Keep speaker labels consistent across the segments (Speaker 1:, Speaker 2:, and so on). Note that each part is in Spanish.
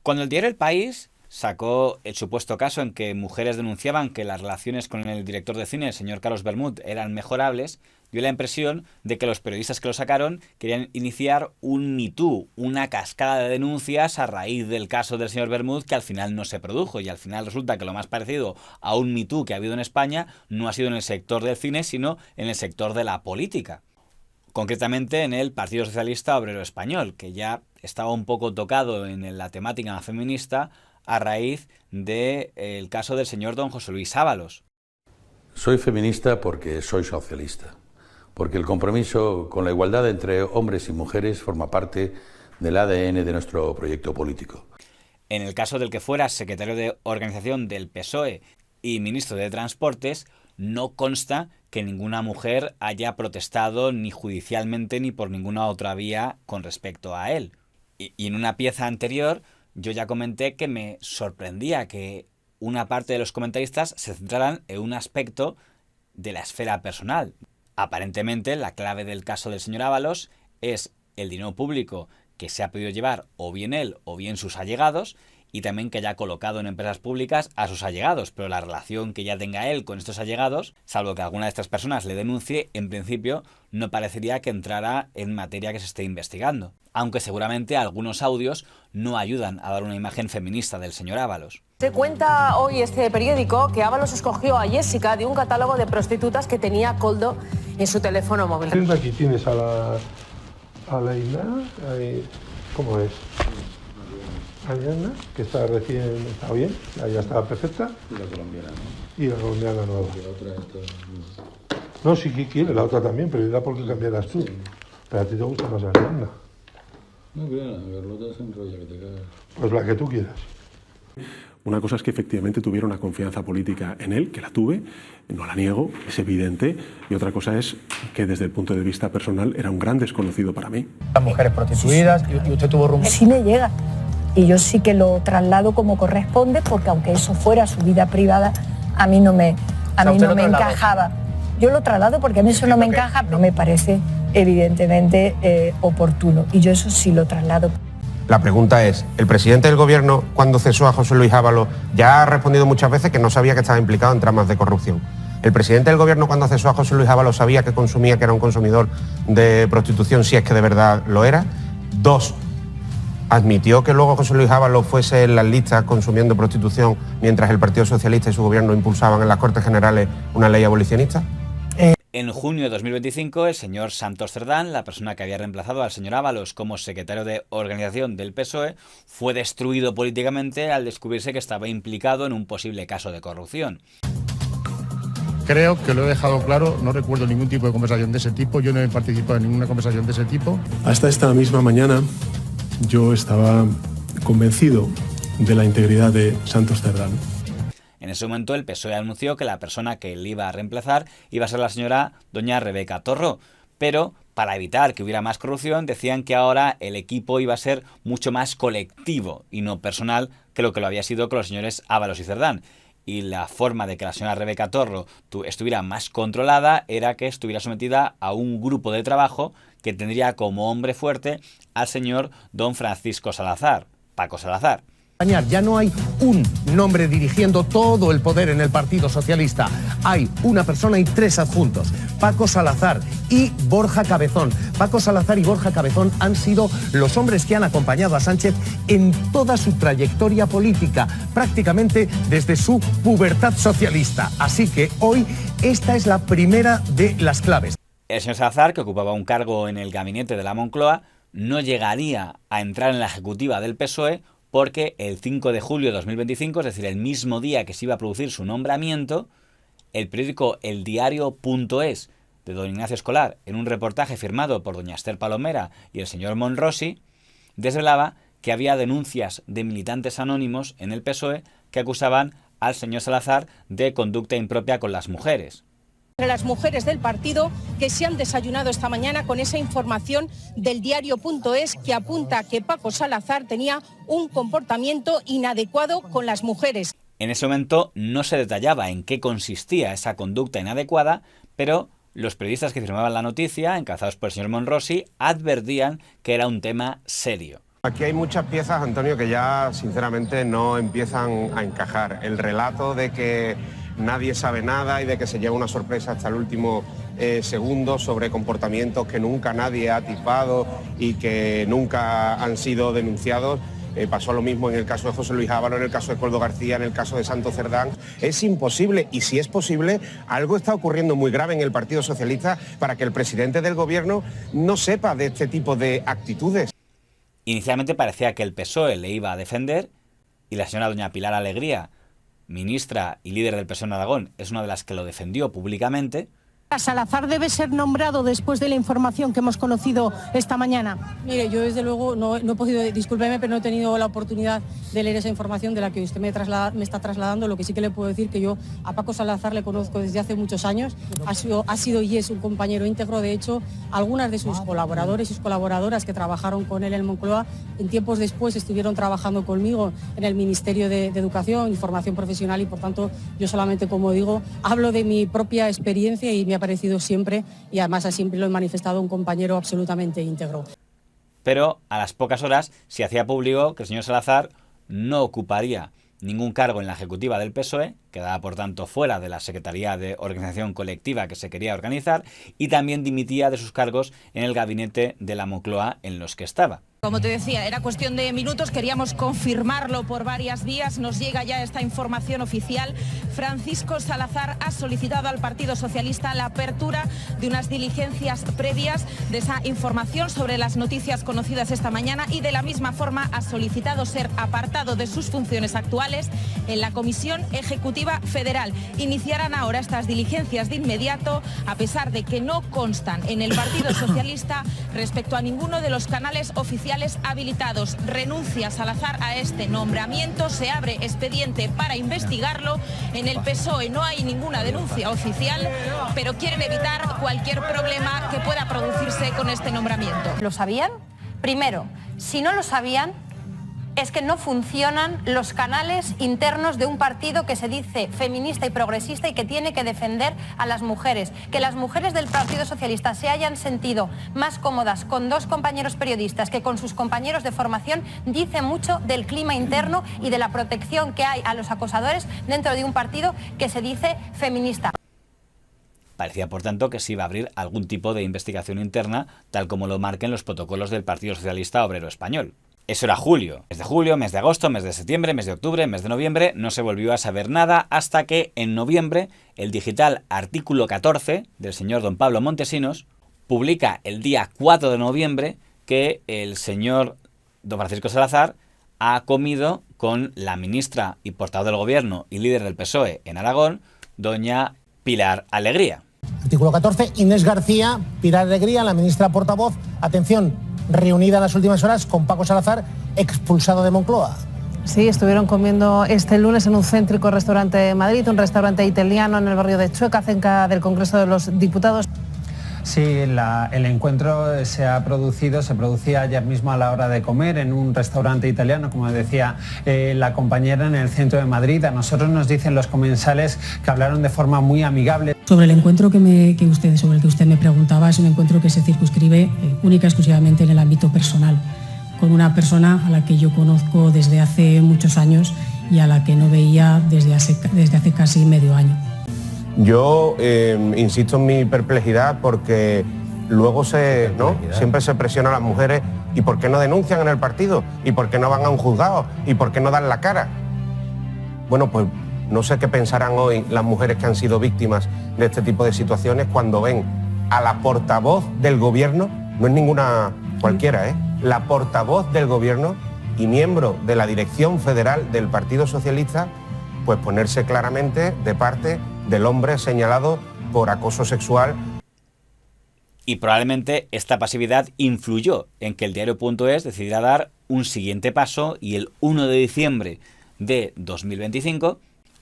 Speaker 1: Cuando el diario El País sacó el supuesto caso en que mujeres denunciaban que las relaciones con el director de cine, el señor Carlos Bermúdez, eran mejorables, dio la impresión de que los periodistas que lo sacaron querían iniciar un Me Too, una cascada de denuncias a raíz del caso del señor Bermúdez que al final no se produjo, y al final resulta que lo más parecido a un Me Too que ha habido en España no ha sido en el sector del cine, sino en el sector de la política. Concretamente en el Partido Socialista Obrero Español, que ya estaba un poco tocado en la temática feminista a raíz del caso del señor don José Luis Ábalos.
Speaker 2: Soy feminista porque soy socialista, porque el compromiso con la igualdad entre hombres y mujeres forma parte del ADN de nuestro proyecto político.
Speaker 1: En el caso del que fuera secretario de organización del PSOE y ministro de Transportes, no consta que ninguna mujer haya protestado ni judicialmente ni por ninguna otra vía con respecto a él. Y en una pieza anterior yo ya comenté que me sorprendía que una parte de los comentaristas se centraran en un aspecto de la esfera personal. Aparentemente la clave del caso del señor Ábalos es el dinero público que se ha podido llevar o bien él o bien sus allegados, y también que haya colocado en empresas públicas a sus allegados, pero la relación que ya tenga él con estos allegados, salvo que alguna de estas personas le denuncie, en principio no parecería que entrara en materia que se esté investigando, aunque seguramente algunos audios no ayudan a dar una imagen feminista del señor Ábalos.
Speaker 3: Se cuenta hoy este periódico que Ábalos escogió a Jessica de un catálogo de prostitutas que tenía Koldo en su teléfono móvil.
Speaker 4: Aquí tienes a la Isla, ¿cómo es? Ariana, que está bien, ya está perfecta.
Speaker 2: Y la colombiana, ¿no?
Speaker 4: Y la colombiana nueva.
Speaker 2: Y la otra esto...
Speaker 4: No, sí que quiere, la otra también, pero era porque cambiarás tú. Sí. Pero a ti te gusta más Ariana.
Speaker 2: No, claro, la Carlota se enrolla que te cagas.
Speaker 4: Pues la que tú quieras.
Speaker 5: Una cosa es que efectivamente tuviera una confianza política en él, que la tuve, no la niego, es evidente, y otra cosa es que desde el punto de vista personal era un gran desconocido para mí.
Speaker 6: Las mujeres prostituidas, y usted tuvo rumbo.
Speaker 7: Sí me llega, y yo sí que lo traslado como corresponde, porque aunque eso fuera su vida privada, a mí no me encajaba. Yo lo traslado porque a mí eso no me encaja, no me parece evidentemente oportuno, y yo eso sí lo traslado.
Speaker 8: La pregunta es, ¿el presidente del gobierno, cuando cesó a José Luis Ábalos, ya ha respondido muchas veces que no sabía que estaba implicado en tramas de corrupción? ¿El presidente del gobierno, cuando cesó a José Luis Ábalos, sabía que consumía, que era un consumidor de prostitución, si es que de verdad lo era? 2, ¿admitió que luego José Luis Ábalos fuese en las listas consumiendo prostitución mientras el Partido Socialista y su gobierno impulsaban en las Cortes Generales una ley abolicionista?
Speaker 1: En junio de 2025, el señor Santos Cerdán, la persona que había reemplazado al señor Ábalos como secretario de organización del PSOE, fue destruido políticamente al descubrirse que estaba implicado en un posible caso de corrupción.
Speaker 9: Creo que lo he dejado claro, no recuerdo ningún tipo de conversación de ese tipo, yo no he participado en ninguna conversación de ese tipo.
Speaker 5: Hasta esta misma mañana yo estaba convencido de la integridad de Santos Cerdán.
Speaker 1: En ese momento el PSOE anunció que la persona que le iba a reemplazar iba a ser la señora doña Rebeca Torró, pero para evitar que hubiera más corrupción decían que ahora el equipo iba a ser mucho más colectivo y no personal que lo había sido con los señores Ábalos y Cerdán. Y la forma de que la señora Rebeca Torró estuviera más controlada era que estuviera sometida a un grupo de trabajo que tendría como hombre fuerte al señor don Francisco Salazar, Paco Salazar.
Speaker 6: Ya no hay un nombre dirigiendo todo el poder en el Partido Socialista. Hay una persona y 3 adjuntos, Paco Salazar y Borja Cabezón. Paco Salazar y Borja Cabezón han sido los hombres que han acompañado a Sánchez en toda su trayectoria política, prácticamente desde su pubertad socialista. Así que hoy esta es la primera de las claves.
Speaker 1: El señor Salazar, que ocupaba un cargo en el gabinete de la Moncloa, no llegaría a entrar en la ejecutiva del PSOE porque el 5 de julio de 2025, es decir, el mismo día que se iba a producir su nombramiento, el periódico El Diario.es de don Ignacio Escolar, en un reportaje firmado por doña Esther Palomera y el señor Monrosi, desvelaba que había denuncias de militantes anónimos en el PSOE que acusaban al señor Salazar de conducta impropia con las mujeres.
Speaker 10: Entre las mujeres del partido que se han desayunado esta mañana con esa información del Diario.es que apunta que Paco Salazar tenía un comportamiento inadecuado con las mujeres.
Speaker 1: En ese momento no se detallaba en qué consistía esa conducta inadecuada, pero los periodistas que firmaban la noticia, encabezados por el señor Monrosi, advertían que era un tema serio.
Speaker 8: Aquí hay muchas piezas, Antonio, que ya sinceramente no empiezan a encajar. El relato de que nadie sabe nada y de que se lleva una sorpresa hasta el último segundo sobre comportamientos que nunca nadie ha tipado y que nunca han sido denunciados. Pasó lo mismo en el caso de José Luis Ábalos, en el caso de Koldo García, en el caso de Santos Cerdán. Es imposible, y si es posible, algo está ocurriendo muy grave en el Partido Socialista para que el presidente del Gobierno no sepa de este tipo de actitudes.
Speaker 1: Inicialmente parecía que el PSOE le iba a defender y la señora doña Pilar Alegría, ministra y líder del PSOE en Aragón, es una de las que lo defendió públicamente.
Speaker 10: Salazar debe ser nombrado después de la información que hemos conocido esta mañana.
Speaker 11: Mire, yo desde luego no he podido, discúlpeme, pero no he tenido la oportunidad de leer esa información de la que usted me está trasladando. Lo que sí que le puedo decir que yo a Paco Salazar le conozco desde hace muchos años, ha sido y es un compañero íntegro. De hecho, algunas de sus colaboradores y sus colaboradoras que trabajaron con él en Moncloa, en tiempos después estuvieron trabajando conmigo en el Ministerio de Educación y Formación Profesional, y por tanto yo solamente, como digo, hablo de mi propia experiencia y me ha parecido siempre, y además siempre lo he manifestado, un compañero absolutamente íntegro.
Speaker 1: Pero a las pocas horas se hacía público que el señor Salazar no ocuparía ningún cargo en la ejecutiva del PSOE, quedaba por tanto fuera de la Secretaría de Organización Colectiva que se quería organizar, y también dimitía de sus cargos en el gabinete de la Moncloa en los que estaba.
Speaker 10: Como te decía, era cuestión de minutos, queríamos confirmarlo por varias vías, nos llega ya esta información oficial. Francisco Salazar ha solicitado al Partido Socialista la apertura de unas diligencias previas de esa información sobre las noticias conocidas esta mañana, y de la misma forma ha solicitado ser apartado de sus funciones actuales en la Comisión Ejecutiva Federal. Iniciarán ahora estas diligencias de inmediato, a pesar de que no constan en el Partido Socialista respecto a ninguno de los canales oficiales habilitados. Renuncia Salazar a este nombramiento, se abre expediente para investigarlo. En el PSOE no hay ninguna denuncia oficial, pero quieren evitar cualquier problema que pueda producirse con este nombramiento.
Speaker 12: ¿Lo sabían? Primero, si no lo sabían, es que no funcionan los canales internos de un partido que se dice feminista y progresista y que tiene que defender a las mujeres. Que las mujeres del Partido Socialista se hayan sentido más cómodas con dos compañeros periodistas que con sus compañeros de formación dice mucho del clima interno y de la protección que hay a los acosadores dentro de un partido que se dice feminista.
Speaker 1: Parecía, por tanto, que se iba a abrir algún tipo de investigación interna, tal como lo marquen los protocolos del Partido Socialista Obrero Español. Eso era julio. Mes de julio, mes de agosto, mes de septiembre, mes de octubre, mes de noviembre, no se volvió a saber nada hasta que en noviembre el digital Artículo 14 del señor don Pablo Montesinos publica el día 4 de noviembre que el señor don Francisco Salazar ha comido con la ministra y portavoz del Gobierno y líder del PSOE en Aragón, doña Pilar Alegría.
Speaker 13: Artículo 14, Inés García, Pilar Alegría, la ministra portavoz, atención, reunida en las últimas horas con Paco Salazar, expulsado de Moncloa.
Speaker 3: Sí, estuvieron comiendo este lunes en un céntrico restaurante de Madrid, un restaurante italiano en el barrio de Chueca, cerca del Congreso de los Diputados.
Speaker 14: Sí, el encuentro se producía ayer mismo a la hora de comer en un restaurante italiano, como decía la compañera, en el centro de Madrid. A nosotros nos dicen los comensales que hablaron de forma muy amigable.
Speaker 15: Sobre el encuentro sobre el que usted me preguntaba, es un encuentro que se circunscribe única y exclusivamente en el ámbito personal, con una persona a la que yo conozco desde hace muchos años y a la que no veía desde hace casi medio año.
Speaker 8: Yo insisto en mi perplejidad porque luego siempre se presiona a las mujeres. ¿Y por qué no denuncian en el partido? ¿Y por qué no van a un juzgado? ¿Y por qué no dan la cara? Bueno, pues no sé qué pensarán hoy las mujeres que han sido víctimas de este tipo de situaciones cuando ven a la portavoz del Gobierno, no es ninguna cualquiera, la portavoz del Gobierno y miembro de la dirección federal del Partido Socialista, pues ponerse claramente de parte del hombre señalado por acoso sexual.
Speaker 1: Y probablemente esta pasividad influyó en que el diario.es decidiera dar un siguiente paso y el 1 de diciembre de 2025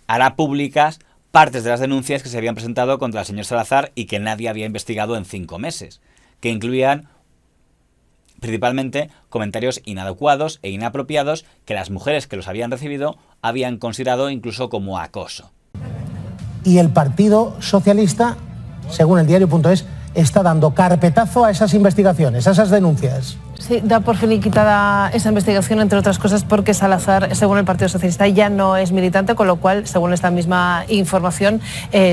Speaker 1: hará públicas partes de las denuncias que se habían presentado contra el señor Salazar y que nadie había investigado en 5 meses, que incluían principalmente comentarios inadecuados e inapropiados que las mujeres que los habían recibido habían considerado incluso como acoso.
Speaker 13: Y el Partido Socialista, según el diario.es, está dando carpetazo a esas investigaciones, a esas denuncias.
Speaker 3: Sí, da por finiquitada esa investigación, entre otras cosas, porque Salazar, según el Partido Socialista, ya no es militante, con lo cual, según esta misma información,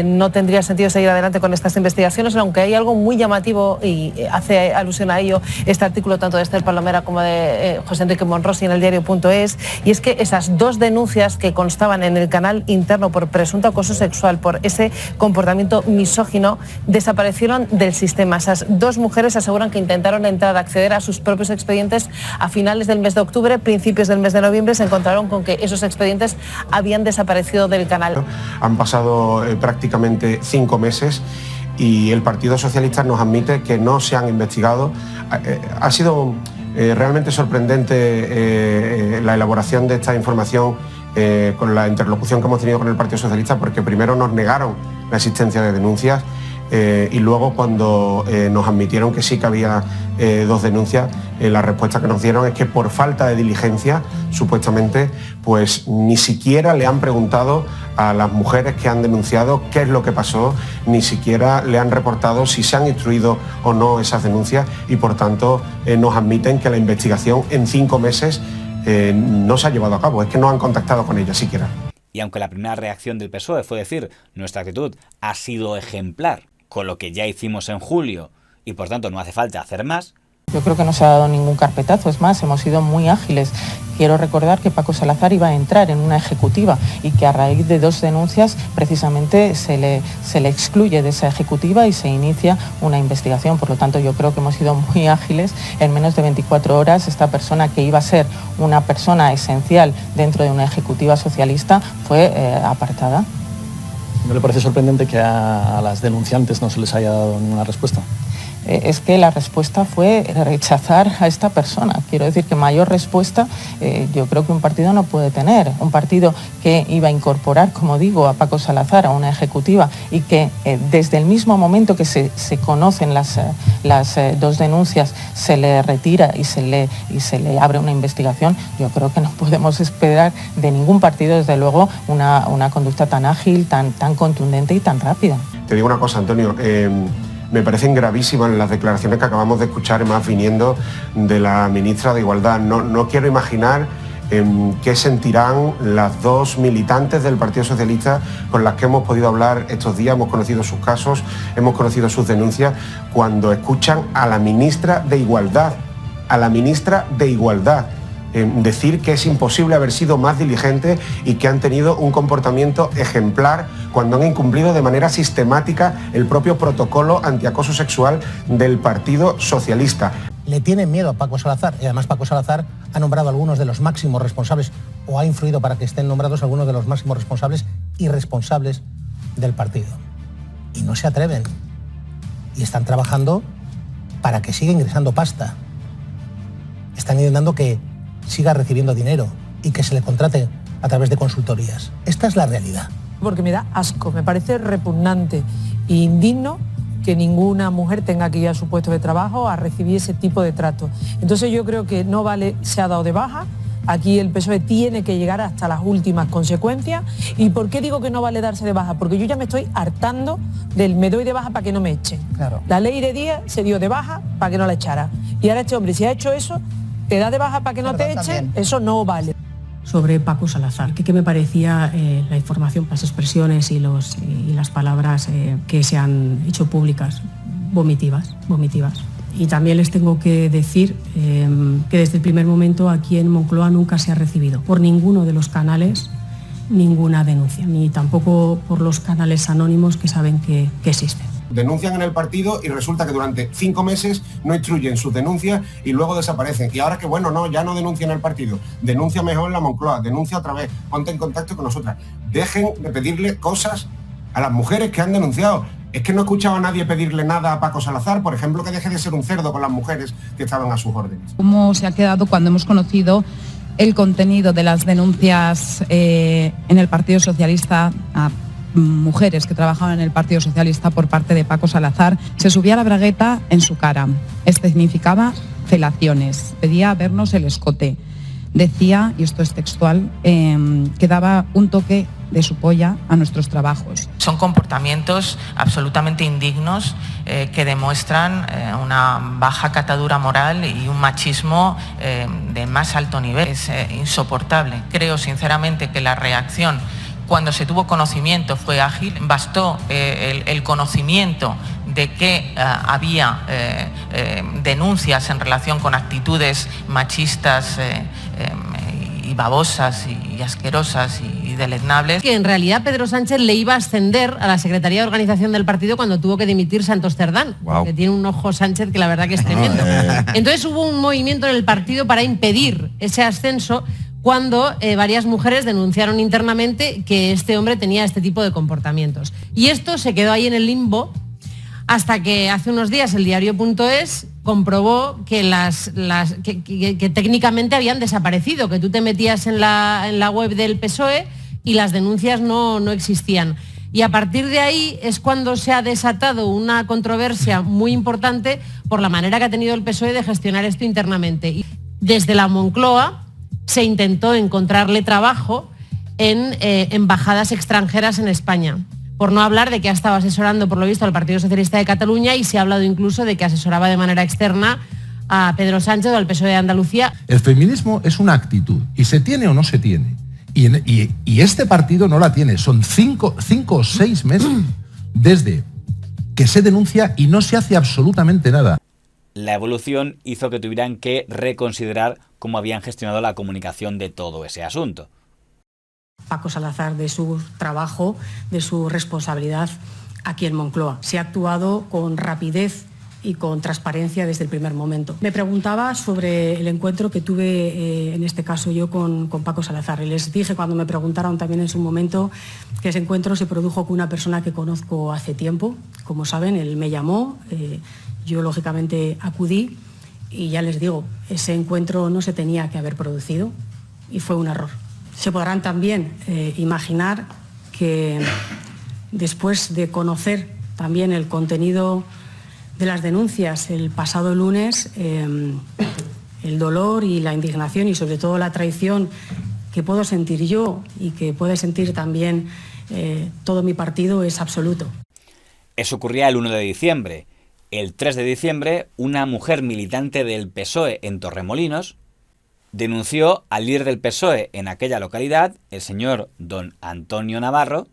Speaker 3: no tendría sentido seguir adelante con estas investigaciones, aunque hay algo muy llamativo, y hace alusión a ello este artículo tanto de Esther Palomera como de José Enrique Monrosi en el diario.es, y es que esas dos denuncias que constaban en el canal interno por presunto acoso sexual, por ese comportamiento misógino, desaparecieron del sistema. Esas dos mujeres aseguran que intentaron acceder a sus propios expedientes a finales del mes de octubre, principios del mes de noviembre, se encontraron con que esos expedientes habían desaparecido del canal.
Speaker 8: Han pasado prácticamente 5 meses y el Partido Socialista nos admite que no se han investigado. Ha sido realmente sorprendente la elaboración de esta información con la interlocución que hemos tenido con el Partido Socialista, porque primero nos negaron la existencia de denuncias y luego cuando nos admitieron que sí que había 2 denuncias, la respuesta que nos dieron es que por falta de diligencia, supuestamente, pues ni siquiera le han preguntado a las mujeres que han denunciado qué es lo que pasó, ni siquiera le han reportado si se han instruido o no esas denuncias y por tanto nos admiten que la investigación en 5 meses no se ha llevado a cabo, es que no han contactado con ella siquiera.
Speaker 1: Y aunque la primera reacción del PSOE fue decir nuestra actitud ha sido ejemplar con lo que ya hicimos en julio y por tanto no hace falta hacer más.
Speaker 16: Yo creo que no se ha dado ningún carpetazo, es más, hemos sido muy ágiles. Quiero recordar que Paco Salazar iba a entrar en una ejecutiva y que a raíz de 2 denuncias precisamente se le excluye de esa ejecutiva y se inicia una investigación. Por lo tanto, yo creo que hemos sido muy ágiles. En menos de 24 horas, esta persona que iba a ser una persona esencial dentro de una ejecutiva socialista fue apartada.
Speaker 17: ¿No le parece sorprendente que a las denunciantes no se les haya dado ninguna respuesta?
Speaker 16: Es que la respuesta fue rechazar a esta persona. Quiero decir que mayor respuesta yo creo que un partido no puede tener. Un partido que iba a incorporar, como digo, a Paco Salazar a una ejecutiva y que desde el mismo momento que se conocen las 2 denuncias se le retira y se le abre una investigación, yo creo que no podemos esperar de ningún partido, desde luego, una conducta tan ágil, tan contundente y tan rápida.
Speaker 8: Te digo una cosa, Antonio. Me parecen gravísimas las declaraciones que acabamos de escuchar, más viniendo de la ministra de Igualdad. No quiero imaginar qué sentirán las 2 militantes del Partido Socialista con las que hemos podido hablar estos días. Hemos conocido sus casos, hemos conocido sus denuncias, cuando escuchan a la ministra de Igualdad, decir que es imposible haber sido más diligente y que han tenido un comportamiento ejemplar cuando han incumplido de manera sistemática el propio protocolo antiacoso sexual del Partido Socialista.
Speaker 13: Le tienen miedo a Paco Salazar y además Paco Salazar ha nombrado a algunos de los máximos responsables o ha influido para que estén nombrados algunos de los máximos responsables y responsables del partido. Y no se atreven. Y están trabajando para que siga ingresando pasta. Están intentando que siga recibiendo dinero y que se le contrate a través de consultorías. Esta es la realidad.
Speaker 3: Porque me da asco, me parece repugnante e indigno que ninguna mujer tenga que ir a su puesto de trabajo a recibir ese tipo de trato. Entonces yo creo que no vale, se ha dado de baja, aquí el PSOE tiene que llegar hasta las últimas consecuencias. ¿Y por qué digo que no vale darse de baja? Porque yo ya me estoy hartando del me doy de baja para que no me echen. Claro. La ley de Díaz se dio de baja para que no la echara. Y ahora este hombre, si ha hecho eso, te da de baja para que no te echen, eso no vale.
Speaker 15: Sobre Paco Salazar, que me parecía la información, las expresiones y las palabras que se han hecho públicas vomitivas. Y también les tengo que decir que desde el primer momento aquí en Moncloa nunca se ha recibido por ninguno de los canales ninguna denuncia, ni tampoco por los canales anónimos que saben que existen.
Speaker 8: Denuncian en el partido y resulta que durante 5 meses no instruyen sus denuncias y luego desaparecen. Y ahora que bueno, no, ya no denuncian en el partido, denuncia mejor en la Moncloa, denuncia otra vez, ponte en contacto con nosotras. Dejen de pedirle cosas a las mujeres que han denunciado. Es que no he escuchado a nadie pedirle nada a Paco Salazar, por ejemplo, que deje de ser un cerdo con las mujeres que estaban a sus órdenes.
Speaker 18: ¿Cómo se ha quedado cuando hemos conocido el contenido de las denuncias en el Partido Socialista a mujeres que trabajaban en el Partido Socialista por parte de Paco Salazar? Se subía la bragueta en su cara, significaba felaciones, pedía vernos el escote, decía, y esto es textual, que daba un toque de su polla a nuestros trabajos.
Speaker 16: Son comportamientos absolutamente indignos que demuestran una baja catadura moral y un machismo de más alto nivel. Es insoportable. Creo sinceramente que la reacción, cuando se tuvo conocimiento, fue ágil. Bastó el conocimiento de que había denuncias en relación con actitudes machistas y babosas y asquerosas y deleznables.
Speaker 3: Que en realidad Pedro Sánchez le iba a ascender a la Secretaría de Organización del partido cuando tuvo que dimitir Santos Cerdán. Wow. Que tiene un ojo Sánchez que la verdad que es tremendo. Entonces hubo un movimiento en el partido para impedir ese ascenso cuando varias mujeres denunciaron internamente que este hombre tenía este tipo de comportamientos. Y esto se quedó ahí en el limbo hasta que hace unos días el diario.es comprobó que que técnicamente habían desaparecido, que tú te metías en la web del PSOE y las denuncias no existían. Y a partir de ahí es cuando se ha desatado una controversia muy importante por la manera que ha tenido el PSOE de gestionar esto internamente. Y desde la Moncloa se intentó encontrarle trabajo en embajadas extranjeras en España. Por no hablar de que ha estado asesorando, por lo visto, al Partido Socialista de Cataluña, y se ha hablado incluso de que asesoraba de manera externa a Pedro Sánchez o al PSOE de Andalucía.
Speaker 6: El feminismo es una actitud, y se tiene o no se tiene. Y este partido no la tiene. Son 5 o 6 meses desde que se denuncia y no se hace absolutamente nada.
Speaker 1: La evolución hizo que tuvieran que reconsiderar cómo habían gestionado la comunicación de todo ese asunto.
Speaker 11: Paco Salazar, de su trabajo, de su responsabilidad aquí en Moncloa. Se ha actuado con rapidez y con transparencia desde el primer momento. Me preguntaba sobre el encuentro que tuve, en este caso yo, con Paco Salazar. Y les dije cuando me preguntaron también en su momento que ese encuentro se produjo con una persona que conozco hace tiempo. Como saben, él me llamó, yo lógicamente acudí y ya les digo, ese encuentro no se tenía que haber producido y fue un error. Se podrán también imaginar que después de conocer también el contenido de las denuncias el pasado lunes, el dolor y la indignación y sobre todo la traición que puedo sentir yo y que puede sentir también todo mi partido es absoluto.
Speaker 1: Eso ocurría el 1 de diciembre. El 3 de diciembre, una mujer militante del PSOE en Torremolinos denunció al líder del PSOE en aquella localidad, el señor don Antonio Navarro,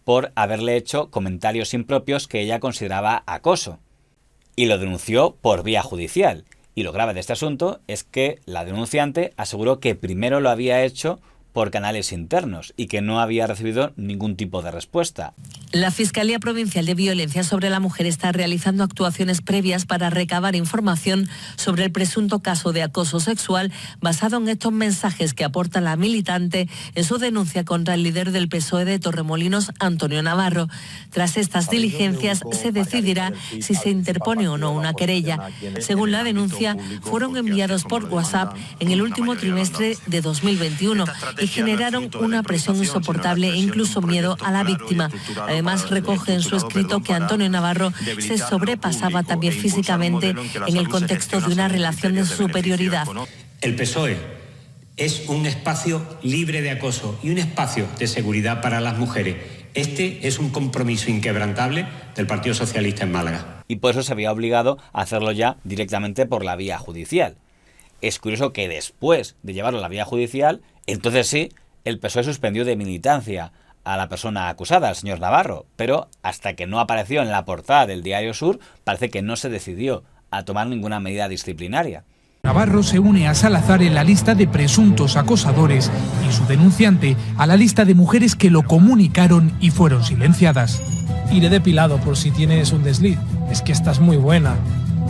Speaker 1: por haberle hecho comentarios impropios que ella consideraba acoso. Y lo denunció por vía judicial. Y lo grave de este asunto es que la denunciante aseguró que primero lo había hecho por canales internos y que no había recibido ningún tipo de respuesta.
Speaker 19: La Fiscalía Provincial de Violencia sobre la Mujer está realizando actuaciones previas para recabar información sobre el presunto caso de acoso sexual basado en estos mensajes que aporta la militante en su denuncia contra el líder del PSOE de Torremolinos, Antonio Navarro. Tras estas diligencias se decidirá si se interpone o no una querella. Según la denuncia, fueron enviados por WhatsApp en el último trimestre de 2021 y generaron una presión insoportable e incluso miedo a la víctima. Además, recoge en su escrito que Antonio Navarro se sobrepasaba también físicamente en el contexto de una relación de superioridad.
Speaker 20: El PSOE es un espacio libre de acoso y un espacio de seguridad para las mujeres. Este es un compromiso inquebrantable del Partido Socialista en Málaga.
Speaker 1: Y por eso se había obligado a hacerlo ya directamente por la vía judicial. Es curioso que después de llevarlo a la vía judicial, entonces sí, el PSOE suspendió de militancia a la persona acusada, al señor Navarro, pero hasta que no apareció en la portada del Diario Sur, parece que no se decidió a tomar ninguna medida disciplinaria.
Speaker 21: Navarro se une a Salazar en la lista de presuntos acosadores y su denunciante a la lista de mujeres que lo comunicaron y fueron silenciadas.
Speaker 22: Iré depilado por si tienes un desliz. Es que estás muy buena.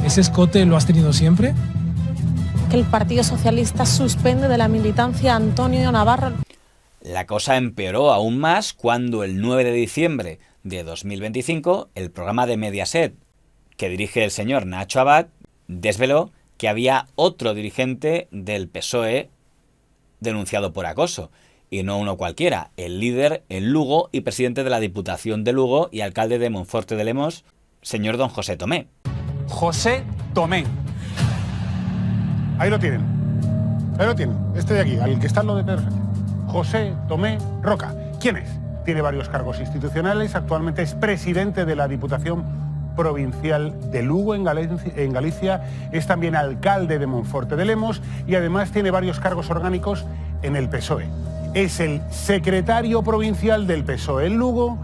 Speaker 22: ¿Ese escote lo has tenido siempre?
Speaker 23: Que el Partido Socialista suspende de la militancia a Antonio Navarro.
Speaker 1: La cosa empeoró aún más cuando el 9 de diciembre de 2025 el programa de Mediaset que dirige el señor Nacho Abad desveló que había otro dirigente del PSOE denunciado por acoso, y no uno cualquiera, el líder en Lugo y presidente de la Diputación de Lugo y alcalde de Monforte de Lemos, señor don José Tomé.
Speaker 24: José Tomé. Ahí lo tienen. Este de aquí, al que está en lo de Pedro Sánchez. José Tomé Roca.
Speaker 2: ¿Quién es? Tiene varios cargos institucionales, actualmente es presidente de la Diputación Provincial de Lugo, en Galicia, es también alcalde de Monforte de Lemos y además tiene varios cargos orgánicos en el PSOE. Es el secretario provincial del PSOE en Lugo.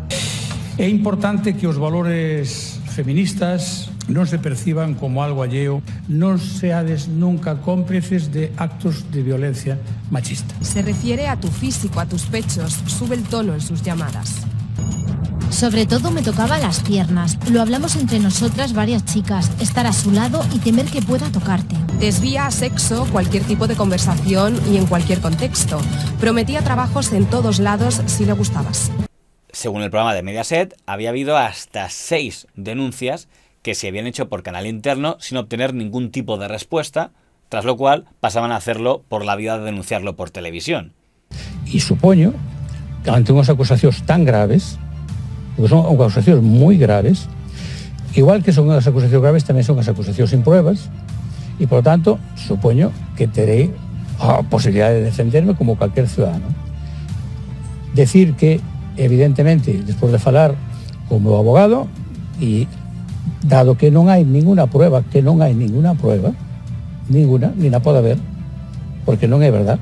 Speaker 4: É importante que os valores feministas non se perciban como algo alleo, non seades nunca cómplices de actos de violencia machista.
Speaker 7: Se refiere a tu físico, a tus pechos, sube el tono en sus llamadas.
Speaker 9: Sobre todo me tocaba las piernas. Lo hablamos entre nosotras varias chicas, estar a su lado y temer que pueda tocarte.
Speaker 7: Desvía a sexo cualquier tipo de conversación y en cualquier contexto. Prometía trabajos en todos lados si le gustabas.
Speaker 1: Según el programa de Mediaset, había habido hasta 6 denuncias que se habían hecho por canal interno sin obtener ningún tipo de respuesta, tras lo cual pasaban a hacerlo por la vía de denunciarlo por televisión.
Speaker 4: E supoño que ante unhas acusacións tan graves, porque son acusacións moi graves, igual que son as acusacións graves, tamén son as acusacións sin pruebas, e, por lo tanto, supoño que terei a posibilidade de defenderme como cualquier ciudadano. Decir que, evidentemente, despois de falar con o meu abogado, e dado que non hai ninguna prueba, ninguna, ni na pode haber, porque non é verdad,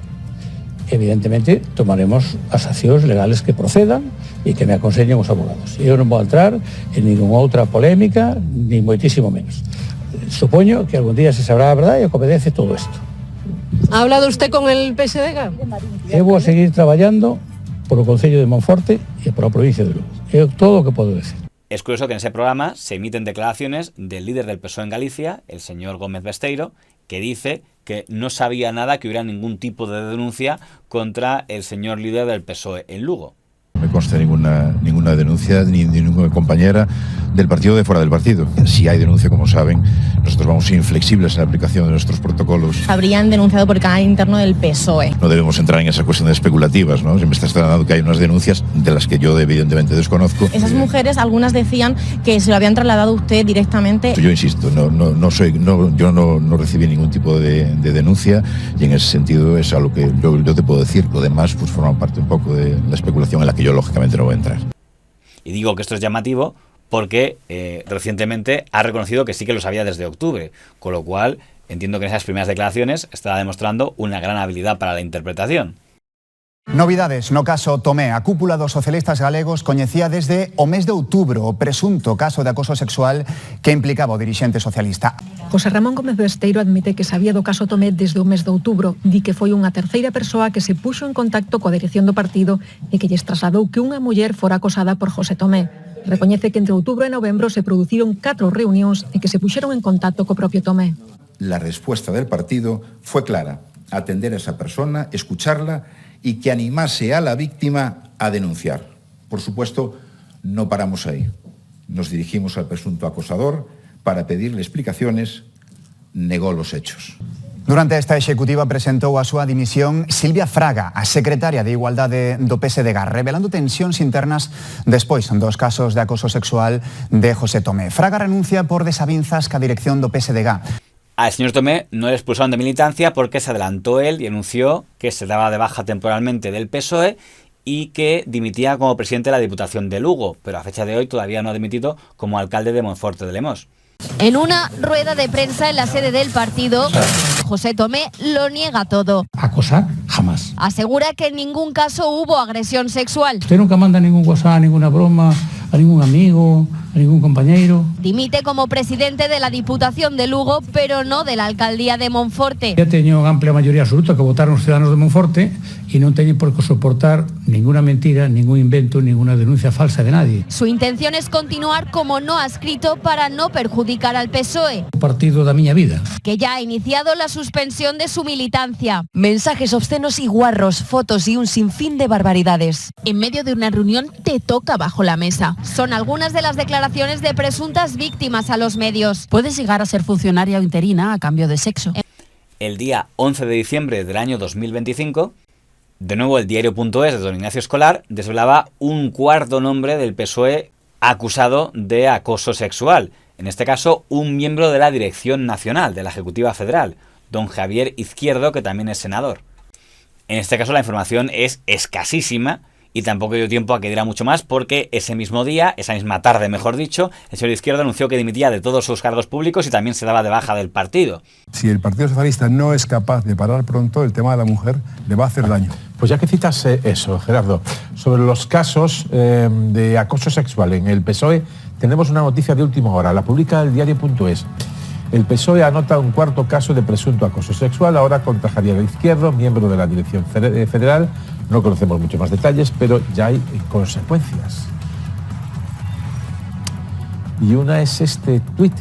Speaker 4: evidentemente tomaremos as accións legales que procedan e que me aconsellen os abogados. Eu non vou entrar en ninguna outra polémica, ni moitísimo menos. Supoño que algún día se sabrá a verdade e que obedece todo isto.
Speaker 3: ¿Ha hablado usted con el PSDG?
Speaker 4: Eu vou seguir traballando por o Concello de Monforte e por a provincia de Lugo. É todo o que podo decir.
Speaker 1: Es curioso que en ese programa se emiten declaraciones del líder del PSOE en Galicia, el señor Gómez Besteiro, que dice que no sabía nada que hubiera ningún tipo de denuncia contra el señor líder del PSOE en Lugo.
Speaker 25: No me consta ninguna denuncia ni ninguna compañera del partido de fuera del partido. Si hay denuncia, como saben, nosotros vamos inflexibles en la aplicación de nuestros protocolos.
Speaker 9: Habrían denunciado por canal interno del PSOE.
Speaker 25: No debemos entrar en esa cuestión de especulativas, ¿no? Se me está trasladando que hay unas denuncias de las que yo evidentemente desconozco.
Speaker 9: Esas mujeres, algunas decían que se lo habían trasladado a usted directamente.
Speaker 25: Yo insisto, yo no recibí ningún tipo de denuncia y en ese sentido es algo que yo te puedo decir. Lo demás pues forma parte un poco de la especulación en la que yo lógicamente no voy a entrar.
Speaker 1: Y digo que esto es llamativo porque recientemente ha reconocido que sí que lo sabía desde octubre, con lo cual entiendo que en esas primeras declaraciones estaba demostrando una gran habilidad para la interpretación.
Speaker 26: Novidades no caso Tomé. A cúpula dos socialistas galegos coñecía desde o mes de outubro o presunto caso de acoso sexual que implicaba o dirixente socialista.
Speaker 27: José Ramón Gómez Besteiro admite que sabía do caso Tomé desde o mes de outubro. Di que foi unha terceira persoa que se puxo en contacto coa dirección do partido e que lles trasladou que unha muller fora acosada por José Tomé. Recoñece que entre outubro e novembro se produciron 4 reunións e que se puxeron en contacto co propio Tomé.
Speaker 28: La respuesta del partido fue clara: atender a esa persona, escucharla y que animase a la víctima a denunciar. Por supuesto, no paramos ahí. Nos dirigimos al presunto acosador para pedirle explicaciones, negó los hechos.
Speaker 26: Durante esta executiva presentou a súa dimisión Silvia Fraga, a secretaria de Igualdade do PSDG, revelando tensións internas despois dos casos de acoso sexual de José Tomé. Fraga renuncia por desavinzas ca dirección do PSDG.
Speaker 1: Al señor Tomé no le expulsaron de militancia porque se adelantó él y anunció que se daba de baja temporalmente del PSOE y que dimitía como presidente de la Diputación de Lugo, pero a fecha de hoy todavía no ha dimitido como alcalde de Monforte de Lemos.
Speaker 9: En una rueda de prensa en la sede del partido, José Tomé lo niega todo.
Speaker 4: Acosar, jamás.
Speaker 9: Asegura que en ningún caso hubo agresión sexual.
Speaker 4: Usted nunca manda ningún WhatsApp, ninguna broma a ningún amigo, a ningún compañeiro.
Speaker 9: Dimite como presidente de la Diputación de Lugo, pero no de la alcaldía de Monforte.
Speaker 4: Ya teño amplia mayoría absoluta que votaron os ciudadanos de Monforte e non teñen por que soportar ninguna mentira, ningún invento, ninguna denuncia falsa de nadie.
Speaker 9: Su intención es continuar como no adscrito para no perjudicar al PSOE.
Speaker 4: O partido da miña vida.
Speaker 9: Que ya ha iniciado la suspensión de su militancia.
Speaker 29: Mensajes obscenos y guarros, fotos y un sinfín de barbaridades.
Speaker 9: En medio de una reunión te toca bajo la mesa. Son algunas de las declaraciones de presuntas víctimas a los medios.
Speaker 29: Puedes llegar a ser funcionaria o interina a cambio de sexo.
Speaker 1: El día 11 de diciembre del año 2025, de nuevo el diario.es de don Ignacio Escolar desvelaba un cuarto nombre del PSOE acusado de acoso sexual. En este caso, un miembro de la Dirección Nacional de la Ejecutiva Federal, don Javier Izquierdo, que también es senador. En este caso la información es escasísima Y tampoco dio tiempo a que diera mucho más porque ese mismo día, esa misma tarde mejor dicho, el señor Izquierdo anunció que dimitía de todos sus cargos públicos y también se daba de baja del partido.
Speaker 5: Si el Partido Socialista no es capaz de parar pronto, el tema de la mujer le va a hacer daño.
Speaker 8: Pues ya que citas eso, Gerardo, sobre los casos de acoso sexual en el PSOE, tenemos una noticia de última hora, la publica el diario.es. El PSOE anota un cuarto caso de presunto acoso sexual, ahora contra Javier Izquierdo, miembro de la Dirección Federal. No conocemos muchos más detalles, pero ya hay consecuencias. Y una es este tuit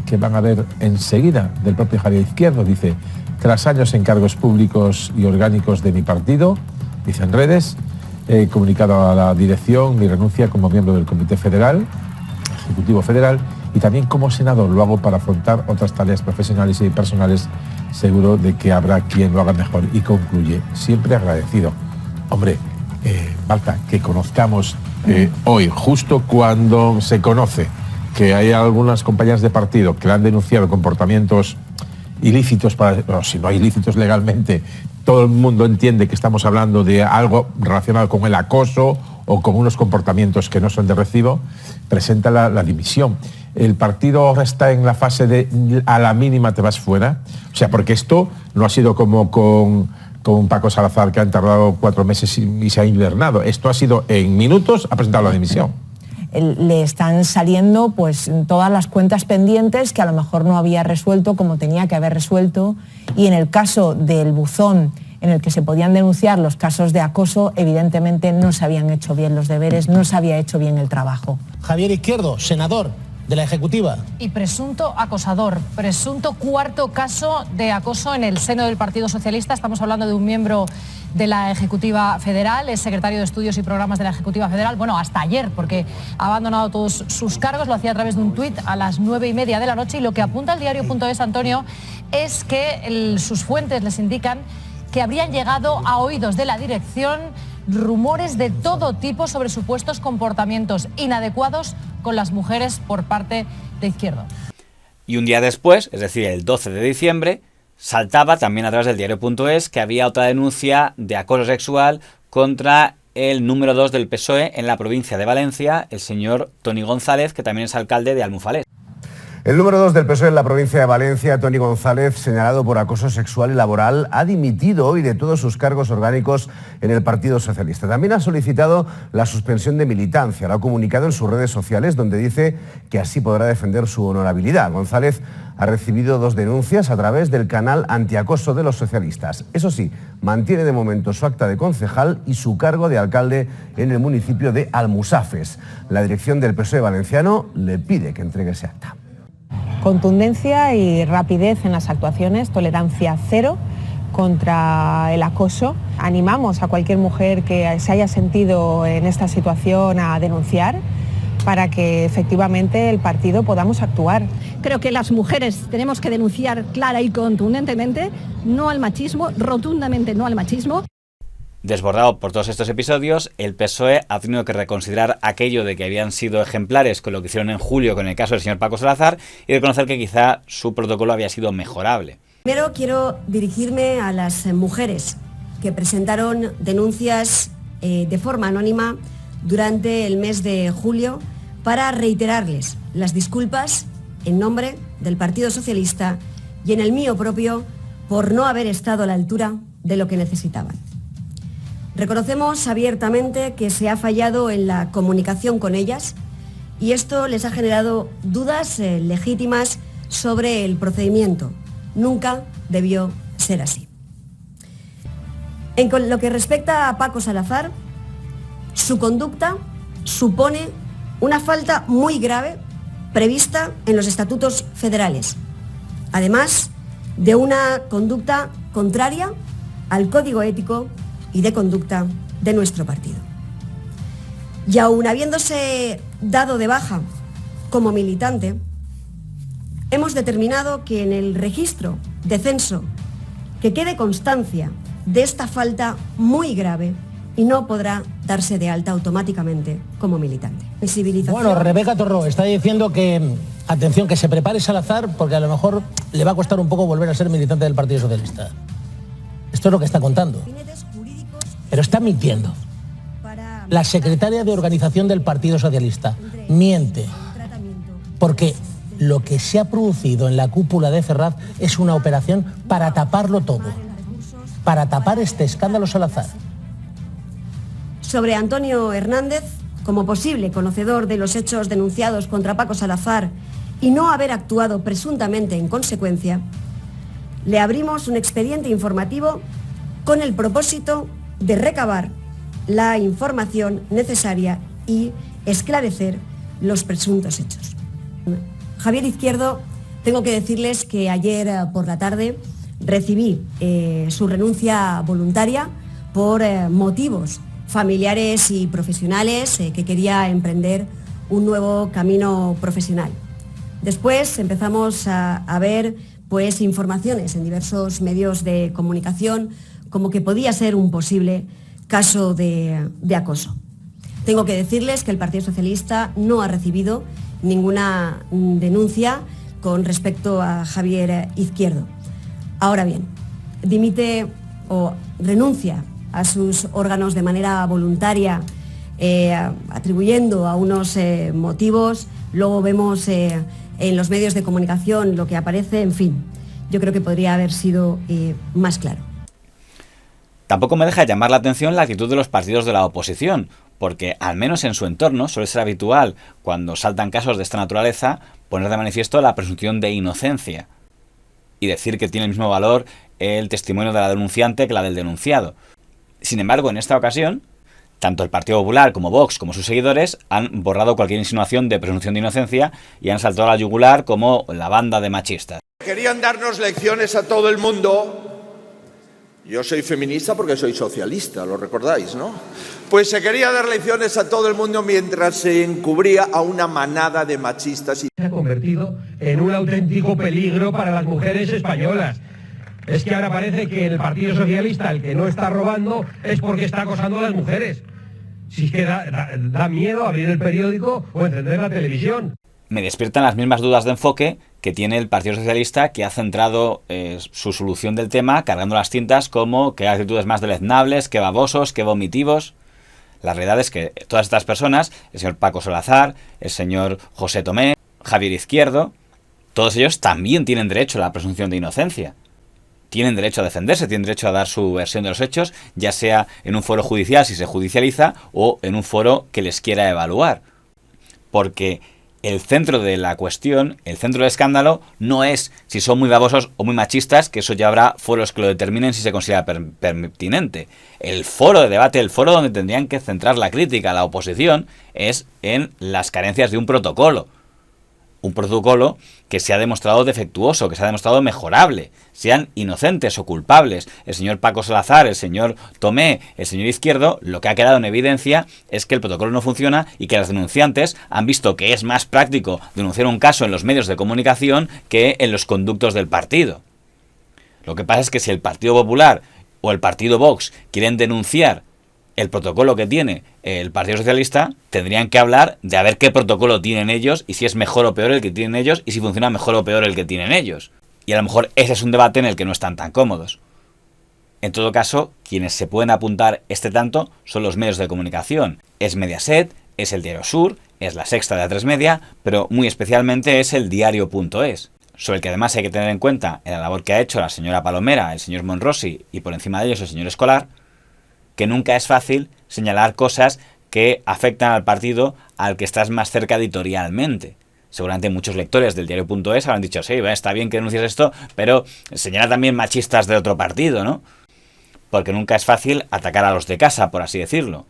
Speaker 8: que van a ver enseguida del propio Javier Izquierdo. Dice: tras años en cargos públicos y orgánicos de mi partido, dice en redes, he comunicado a la dirección mi renuncia como miembro del Comité Federal, Ejecutivo Federal, y también como senador lo hago para afrontar otras tareas profesionales y personales. Seguro de que habrá quien lo haga mejor. Y concluye: siempre agradecido. Hombre, falta que conozcamos hoy, justo cuando se conoce que hay algunas compañeras de partido que le han denunciado comportamientos ilícitos, si no hay ilícitos legalmente, todo el mundo entiende que estamos hablando de algo relacionado con el acoso o con unos comportamientos que no son de recibo, presenta la dimisión. El partido ahora está en la fase de a la mínima te vas fuera. O sea, porque esto no ha sido como con Paco Salazar, que han tardado 4 meses y se ha invernado. Esto ha sido en minutos, ha presentado la dimisión.
Speaker 10: Le están saliendo pues todas las cuentas pendientes que a lo mejor no había resuelto como tenía que haber resuelto, y en el caso del buzón en el que se podían denunciar los casos de acoso, evidentemente no se habían hecho bien los deberes, no se había hecho bien el trabajo.
Speaker 12: Javier Izquierdo, senador de la Ejecutiva.
Speaker 3: Y presunto acosador, presunto cuarto caso de acoso en el seno del Partido Socialista. Estamos hablando de un miembro de la Ejecutiva Federal, es secretario de Estudios y Programas de la Ejecutiva Federal, bueno, hasta ayer, porque ha abandonado todos sus cargos, lo hacía a través de un tuit a las 9:30 de la noche, y lo que apunta el diario.es, Antonio, es que sus fuentes les indican que habrían llegado a oídos de la dirección rumores de todo tipo sobre supuestos comportamientos inadecuados con las mujeres por parte de Izquierdo.
Speaker 1: Y un día después, es decir, el 12 de diciembre, saltaba también a través del diario.es que había otra denuncia de acoso sexual contra el número 2 del PSOE en la provincia de Valencia, el señor Toni González, que también es alcalde de Almufalés.
Speaker 6: El número 2 del PSOE en la provincia de Valencia, Toni González, señalado por acoso sexual y laboral, ha dimitido hoy de todos sus cargos orgánicos en el Partido Socialista. También ha solicitado la suspensión de militancia. Lo ha comunicado en sus redes sociales, donde dice que así podrá defender su honorabilidad. González ha recibido 2 denuncias a través del canal antiacoso de los socialistas. Eso sí, mantiene de momento su acta de concejal y su cargo de alcalde en el municipio de Almusafes. La dirección del PSOE valenciano le pide que entregue ese acta.
Speaker 10: Contundencia y rapidez en las actuaciones, tolerancia cero contra el acoso. Animamos a cualquier mujer que se haya sentido en esta situación a denunciar para que efectivamente el partido podamos actuar.
Speaker 27: Creo que las mujeres tenemos que denunciar clara y contundentemente no al machismo, rotundamente no al machismo.
Speaker 1: Desbordado por todos estos episodios, el PSOE ha tenido que reconsiderar aquello de que habían sido ejemplares con lo que hicieron en julio con el caso del señor Paco Salazar y reconocer que quizá su protocolo había sido mejorable.
Speaker 13: Primero quiero dirigirme a las mujeres que presentaron denuncias de forma anónima durante el mes de julio para reiterarles las disculpas en nombre del Partido Socialista y en el mío propio por no haber estado a la altura de lo que necesitaban. Reconocemos abiertamente que se ha fallado en la comunicación con ellas y esto les ha generado dudas legítimas sobre el procedimiento. Nunca debió ser así. En lo que respecta a Paco Salazar, su conducta supone una falta muy grave prevista en los estatutos federales, además de una conducta contraria al Código Ético y de conducta de nuestro partido. Y aún habiéndose dado de baja como militante, hemos determinado que en el registro de censo que quede constancia de esta falta muy grave y no podrá darse de alta automáticamente como militante.
Speaker 12: Bueno, Rebeca Torró está diciendo que, atención, que se prepare Salazar porque a lo mejor le va a costar un poco volver a ser militante del Partido Socialista. Esto es lo que está contando. Pero está mintiendo. la secretaria de organización del Partido Socialista. Miente. Porque lo que se ha producido en la cúpula de Ferraz es una operación para taparlo todo. Para tapar este escándalo Salazar.
Speaker 13: Sobre Antonio Hernández, como posible conocedor de los hechos denunciados contra Paco Salazar y no haber actuado presuntamente en consecuencia, le abrimos un expediente informativo con el propósito de recabar la información necesaria y esclarecer los presuntos hechos. Javier Izquierdo, tengo que decirles que ayer por la tarde recibí su renuncia voluntaria por motivos familiares y profesionales, que quería emprender un nuevo camino profesional. Después empezamos a ver pues, informaciones en diversos medios de comunicación como que podía ser un posible caso de acoso. Tengo que decirles que el Partido Socialista no ha recibido ninguna denuncia con respecto a Javier Izquierdo. Ahora bien, dimite o renuncia a sus órganos de manera voluntaria, atribuyendo a unos motivos, luego vemos en los medios de comunicación lo que aparece, en fin, yo creo que podría haber sido más claro.
Speaker 1: Tampoco me deja llamar la atención la actitud de los partidos de la oposición, porque al menos en su entorno suele ser habitual, cuando saltan casos de esta naturaleza, poner de manifiesto la presunción de inocencia y decir que tiene el mismo valor el testimonio de la denunciante que la del denunciado. Sin embargo, en esta ocasión, tanto el Partido Popular como Vox como sus seguidores han borrado cualquier insinuación de presunción de inocencia y han saltado a la yugular como la banda de machistas.
Speaker 11: Querían darnos lecciones a todo el mundo. Yo soy feminista porque soy socialista, lo recordáis, ¿no? Pues se quería dar lecciones a todo el mundo mientras se encubría a una manada de machistas.
Speaker 14: Se ha convertido en un auténtico peligro para las mujeres españolas. Es que ahora parece que el Partido Socialista, el que no está robando, es porque está acosando a las mujeres. Si es que da miedo abrir el periódico o encender la televisión.
Speaker 1: Me despiertan las mismas dudas de enfoque que tiene el Partido Socialista, que ha centrado su solución del tema cargando las tintas como que actitudes más deleznables, que babosos, que vomitivos. La realidad es que todas estas personas, el señor Paco Salazar, el señor José Tomé, Javier Izquierdo, todos ellos también tienen derecho a la presunción de inocencia. Tienen derecho a defenderse, tienen derecho a dar su versión de los hechos, ya sea en un foro judicial si se judicializa o en un foro que les quiera evaluar. Porque el centro de la cuestión, el centro del escándalo, no es si son muy babosos o muy machistas, que eso ya habrá foros que lo determinen si se considera pertinente. El foro de debate, el foro donde tendrían que centrar la crítica a la oposición, es en las carencias de un protocolo. Un protocolo que se ha demostrado defectuoso, que se ha demostrado mejorable, sean inocentes o culpables. El señor Paco Salazar, el señor Tomé, el señor Izquierdo, lo que ha quedado en evidencia es que el protocolo no funciona y que las denunciantes han visto que es más práctico denunciar un caso en los medios de comunicación que en los conductos del partido. Lo que pasa es que si el Partido Popular o el Partido Vox quieren denunciar el protocolo que tiene el Partido Socialista, tendrían que hablar de a ver qué protocolo tienen ellos y si es mejor o peor el que tienen ellos y si funciona mejor o peor el que tienen ellos. Y a lo mejor ese es un debate en el que no están tan cómodos. En todo caso, quienes se pueden apuntar este tanto son los medios de comunicación. Es Mediaset, es el Diario Sur, es La Sexta de A3 Media, pero muy especialmente es el Diario.es, sobre el que además hay que tener en cuenta en la labor que ha hecho la señora Palomera, el señor Monrosi y por encima de ellos el señor Escolar, que nunca es fácil señalar cosas que afectan al partido al que estás más cerca editorialmente. Seguramente muchos lectores del Diario.es habrán dicho, sí, está bien que denuncies esto, pero señala también machistas de otro partido, ¿no? Porque nunca es fácil atacar a los de casa, por así decirlo.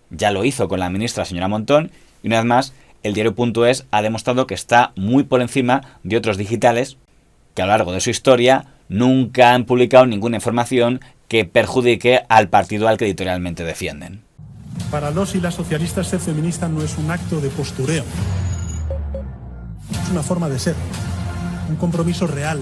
Speaker 1: Ya lo hizo con la ministra señora Montón, y una vez más, el Diario.es ha demostrado que está muy por encima de otros digitales que a lo largo de su historia nunca han publicado ninguna información que perjudique al partido al que editorialmente defienden.
Speaker 15: Para los y las socialistas ser feminista no es un acto de postureo. Es una forma de ser, un compromiso real.